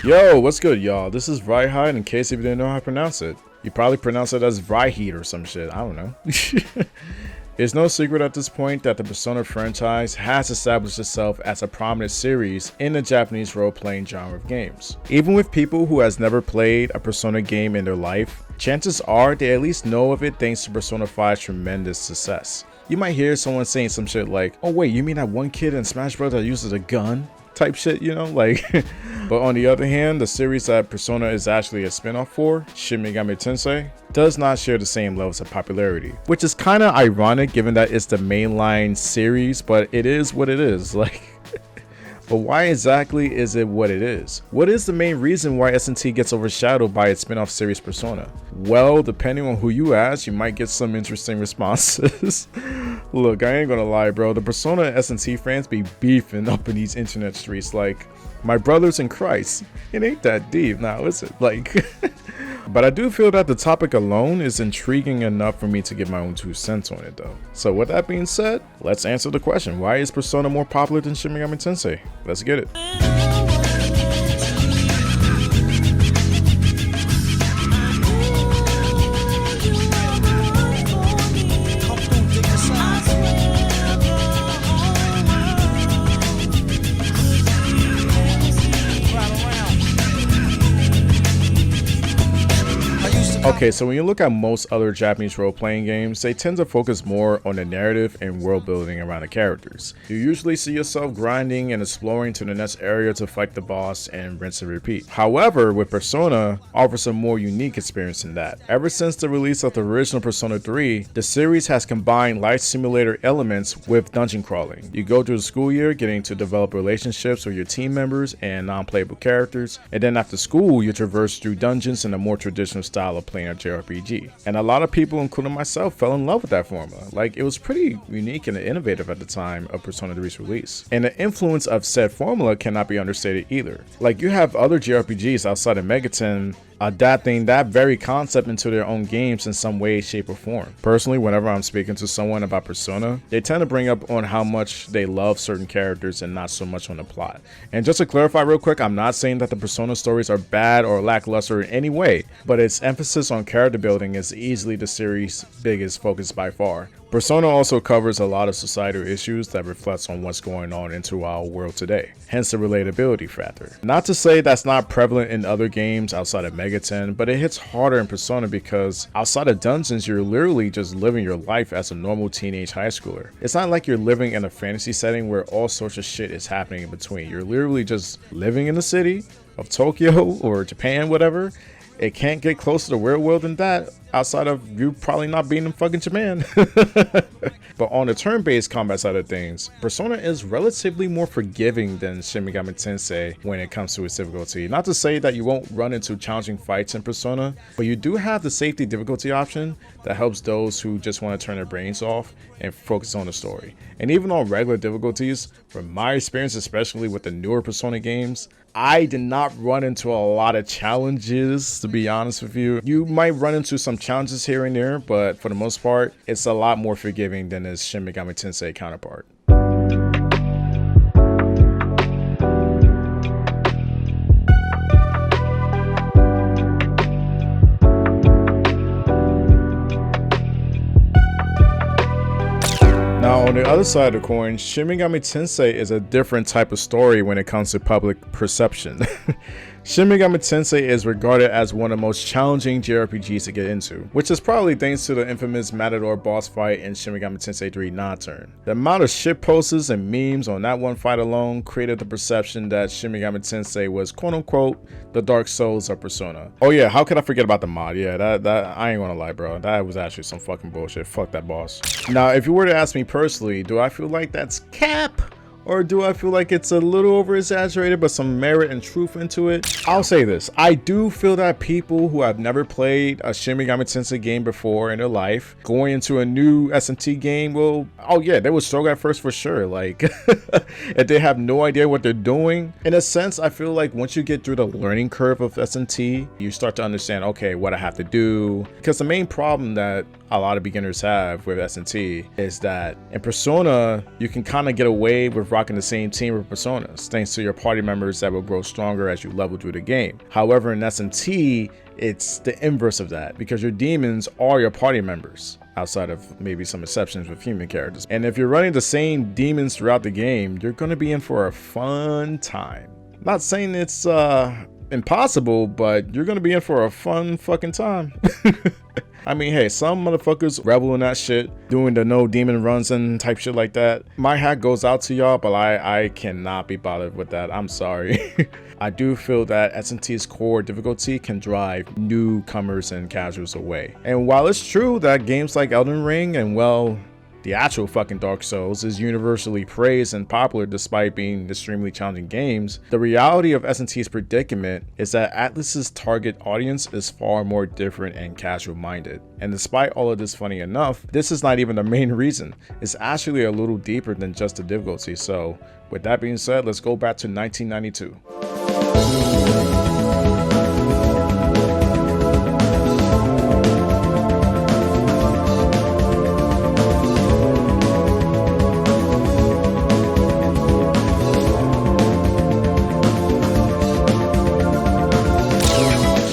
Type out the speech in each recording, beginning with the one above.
Yo, what's good, y'all? This is Rhyhide, in case if you didn't know how to pronounce it. You probably pronounce it as Rhyheat or some shit, I don't know. It's no secret at this point that the Persona franchise has established itself as a prominent series in the Japanese role-playing genre of games. Even with people who has never played a Persona game in their life, chances are they at least know of it thanks to Persona 5's tremendous success. You might hear someone saying some shit like, oh wait, you mean that one kid in Smash Bros that uses a gun? Type shit, you know, like. But on the other hand, the series that Persona is actually a spin-off for, Shin Megami Tensei, does not share the same levels of popularity, which is kind of ironic given that it's the mainline series, but it is what it is, like. But why exactly is it what it is? What is the main reason why S&T gets overshadowed by its spin-off series Persona? Well, depending on who you ask, you might get some interesting responses. Look, I ain't gonna lie, bro. The Persona and S&T fans be beefing up in these internet streets like my brothers in Christ. It ain't that deep now, is it? Like, but I do feel that the topic alone is intriguing enough for me to give my own 2 cents on it though. So with that being said, let's answer the question. Why is Persona more popular than Shin Megami Tensei? Let's get it. Okay, so when you look at most other Japanese role-playing games, they tend to focus more on the narrative and world building around the characters. You usually see yourself grinding and exploring to the next area to fight the boss and rinse and repeat. However, with Persona offers a more unique experience than that. Ever since the release of the original Persona 3, the series has combined life simulator elements with dungeon crawling. You go through the school year getting to develop relationships with your team members and non-playable characters, and then after school you traverse through dungeons in a more traditional style of playing a JRPG. And a lot of people, including myself, fell in love with that formula. Like, it was pretty unique and innovative at the time of Persona 3's release. And the influence of said formula cannot be understated either. Like, you have other JRPGs outside of Megaton adapting that very concept into their own games in some way, shape, or form. Personally, whenever I'm speaking to someone about Persona, they tend to bring up on how much they love certain characters and not so much on the plot. And just to clarify real quick, I'm not saying that the Persona stories are bad or lackluster in any way, but its emphasis on character building is easily the series' biggest focus by far. Persona also covers a lot of societal issues that reflects on what's going on into our world today, hence the relatability factor. Not to say that's not prevalent in other games outside of Megaton, but it hits harder in Persona because outside of dungeons, you're literally just living your life as a normal teenage high schooler. It's not like you're living in a fantasy setting where all sorts of shit is happening in between. You're literally just living in the city of Tokyo or Japan, whatever. It can't get closer to real world than that outside of you probably not being in fucking Japan. But on the turn-based combat side of things, Persona is relatively more forgiving than Shin Megami Tensei when it comes to its difficulty. Not to say that you won't run into challenging fights in Persona, but you do have the safety difficulty option that helps those who just want to turn their brains off and focus on the story. And even on regular difficulties, from my experience, especially with the newer Persona games, I did not run into a lot of challenges, to be honest with you. You might run into some challenges here and there, but for the most part, it's a lot more forgiving than its Shin Megami Tensei counterpart. Now, on the other side of the coin, Shin Megami Tensei is a different type of story when it comes to public perception. Shin Megami Tensei is regarded as one of the most challenging JRPGs to get into, which is probably thanks to the infamous Matador boss fight in Shin Megami Tensei 3 Nocturne. The amount of shitposts and memes on that one fight alone created the perception that Shin Megami Tensei was quote-unquote the Dark Souls of Persona. Oh yeah, how could I forget about the mod? Yeah, that I ain't gonna lie, bro. That was actually some fucking bullshit. Fuck that boss. Now, if you were to ask me personally, do I feel like that's cap? Or do I feel like it's a little over exaggerated but some merit and truth into it? I'll say this, I do feel that people who have never played a Shin Megami Tensei game before in their life, going into a new S&T game, will, oh yeah, they will struggle at first for sure. Like, if they have no idea what they're doing. In a sense, I feel like once you get through the learning curve of S&T, you start to understand, okay, what I have to do. Because the main problem that a lot of beginners have with S&T is that in Persona, you can kind of get away with rocking the same team with Personas, thanks to your party members that will grow stronger as you level through the game. However, in S&T, it's the inverse of that, because your demons are your party members, outside of maybe some exceptions with human characters. And if you're running the same demons throughout the game, you're going to be in for a fun time. Not saying it's impossible, but you're going to be in for a fun fucking time. I mean, hey, some motherfuckers revel in that shit, doing the no demon runs and type shit like that. My hat goes out to y'all, but I cannot be bothered with that. I'm sorry. I do feel that S&T's core difficulty can drive newcomers and casuals away. And while it's true that games like Elden Ring and, well, the actual fucking Dark Souls is universally praised and popular despite being extremely challenging games, the reality of S&T's predicament is that Atlus's target audience is far more different and casual minded. And despite all of this, funny enough, this is not even the main reason. It's actually a little deeper than just the difficulty. So with that being said, let's go back to 1992.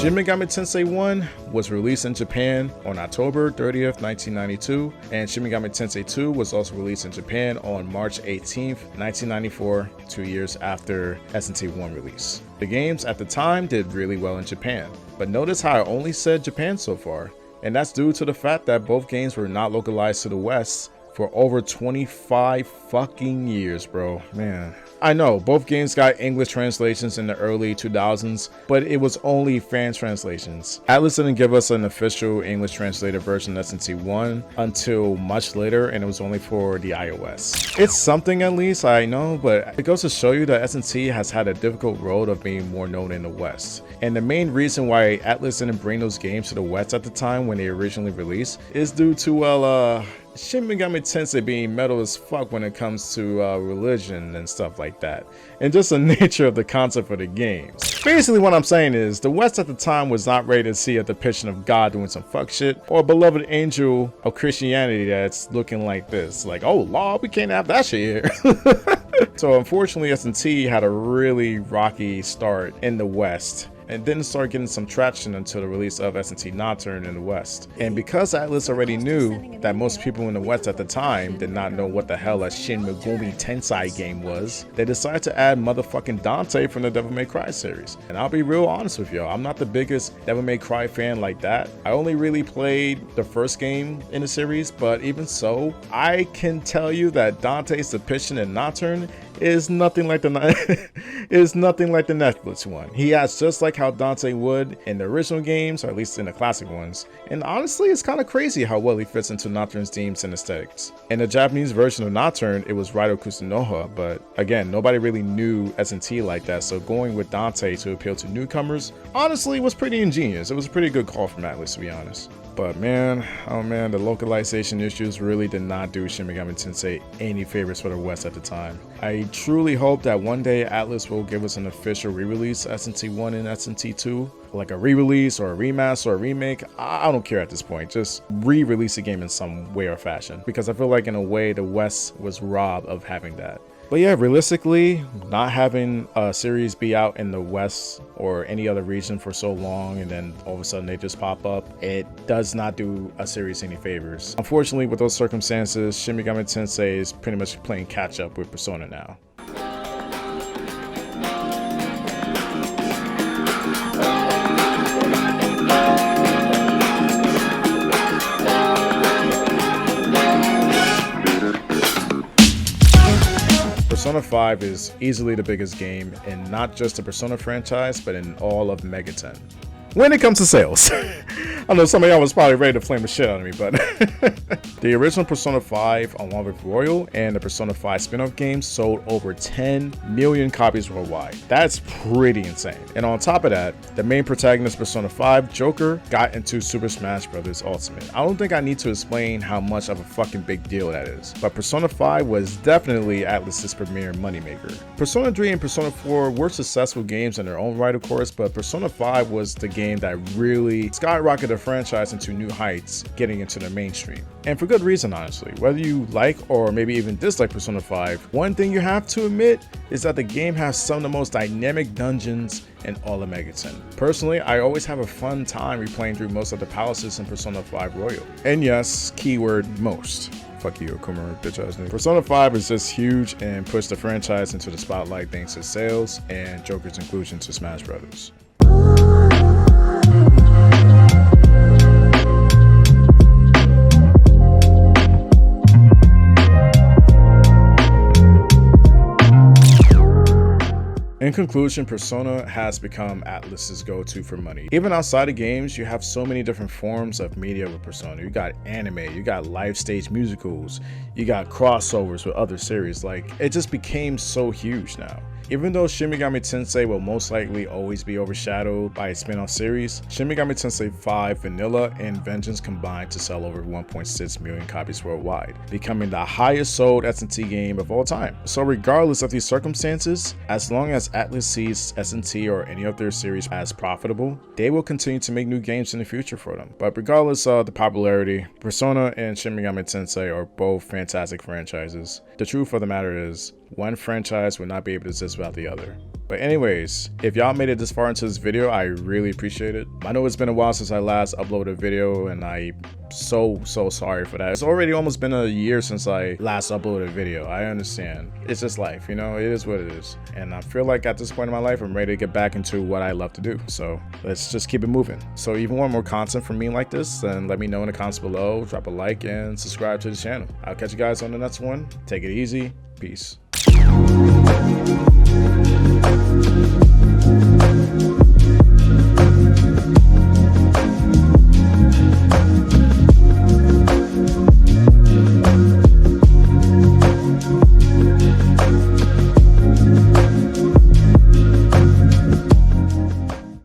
Shin Megami Tensei 1 was released in Japan on October 30th, 1992, and Shin Megami Tensei 2 was also released in Japan on March 18th, 1994, 2 years after S&T 1 release. The games at the time did really well in Japan, but notice how I only said Japan so far, and that's due to the fact that both games were not localized to the West for over 25 fucking years, bro. Man. I know, both games got English translations in the early 2000s, but it was only fan translations. Atlus didn't give us an official English translated version of S&T 1 until much later, and it was only for the iOS. It's something at least, I know, but it goes to show you that S&T has had a difficult road of being more known in the West. And the main reason why Atlus didn't bring those games to the West at the time when they originally released is due to, well, Shin Megami Tensei being metal as fuck when it comes to religion and stuff like that, and just the nature of the concept of the games. Basically what I'm saying is, the West at the time was not ready to see a depiction of God doing some fuck shit, or a beloved angel of Christianity that's looking like this, like, oh Lord, we can't have that shit here. So unfortunately, S&T had a really rocky start in the West, and didn't start getting some traction until the release of S&T Nocturne in the West. And because Atlus already knew that most people in the West at the time did not know what the hell a Shin Megami Tensei game was, they decided to add motherfucking Dante from the Devil May Cry series. And I'll be real honest with y'all, I'm not the biggest Devil May Cry fan like that. I only really played the first game in the series, but even so, I can tell you that Dante's depiction in Nocturne is nothing like the Netflix one. He acts just like how Dante would in the original games, or at least in the classic ones. And honestly, it's kind of crazy how well he fits into Nocturne's themes and aesthetics. In the Japanese version of Nocturne, it was Raito Kusunoha, but again, nobody really knew S&T like that, so going with Dante to appeal to newcomers, honestly, was pretty ingenious. It was a pretty good call from Atlus, to be honest. But man, oh man, the localization issues really did not do Shin Megami Tensei any favors for the West at the time. I truly hope that one day Atlus will give us an official re-release S&T 1 and S&T 2, like a re-release or a remaster or a remake. I don't care at this point, just re-release the game in some way or fashion, because I feel like in a way the West was robbed of having that. But yeah, realistically, not having a series be out in the West or any other region for so long and then all of a sudden they just pop up, it does not do a series any favors. Unfortunately, with those circumstances, Shin Megami Tensei is pretty much playing catch up with Persona now. Persona 5 is easily the biggest game in not just the Persona franchise, but in all of Megaten. When it comes to sales. I know some of y'all was probably ready to flame the shit out of me, but the original Persona 5 along with Royal and the Persona 5 spin-off games sold over 10 million copies worldwide. That's pretty insane. And on top of that, the main protagonist Persona 5, Joker, got into Super Smash Bros. Ultimate. I don't think I need to explain how much of a fucking big deal that is, but Persona 5 was definitely Atlus's premier moneymaker. Persona 3 and Persona 4 were successful games in their own right, of course, but Persona 5 was the game game that really skyrocketed the franchise into new heights, getting into the mainstream. And for good reason, honestly. Whether you like or maybe even dislike Persona 5, one thing you have to admit is that the game has some of the most dynamic dungeons in all of Megaton. Personally, I always have a fun time replaying through most of the palaces in Persona 5 Royal. And yes, keyword most. Fuck you, Akuma, bitch ass nigga. Persona 5 is just huge and pushed the franchise into the spotlight thanks to sales and Joker's inclusion to Smash Bros. In conclusion, Persona has become Atlus's go-to for money. Even outside of games, you have so many different forms of media with Persona. You got anime, you got live stage musicals, you got crossovers with other series. Like, it just became so huge now. Even though Shin Megami Tensei will most likely always be overshadowed by its spin-off series, Shin Megami Tensei 5 Vanilla and Vengeance combined to sell over 1.6 million copies worldwide, becoming the highest sold S&T game of all time. So regardless of these circumstances, as long as Atlus sees S&T or any of their series as profitable, they will continue to make new games in the future for them. But regardless of the popularity, Persona and Shin Megami Tensei are both fantastic franchises. The truth of the matter is, one franchise would not be able to exist without the other. But anyways, if y'all made it this far into this video, I really appreciate it. I know it's been a while since I last uploaded a video, and I'm so sorry for that. It's already almost been a year since I last uploaded a video. I understand. It's just life, you know? It is what it is. And I feel like at this point in my life, I'm ready to get back into what I love to do. So let's just keep it moving. So if you want more content from me like this, then let me know in the comments below. Drop a like and subscribe to the channel. I'll catch you guys on the next one. Take it easy. Peace.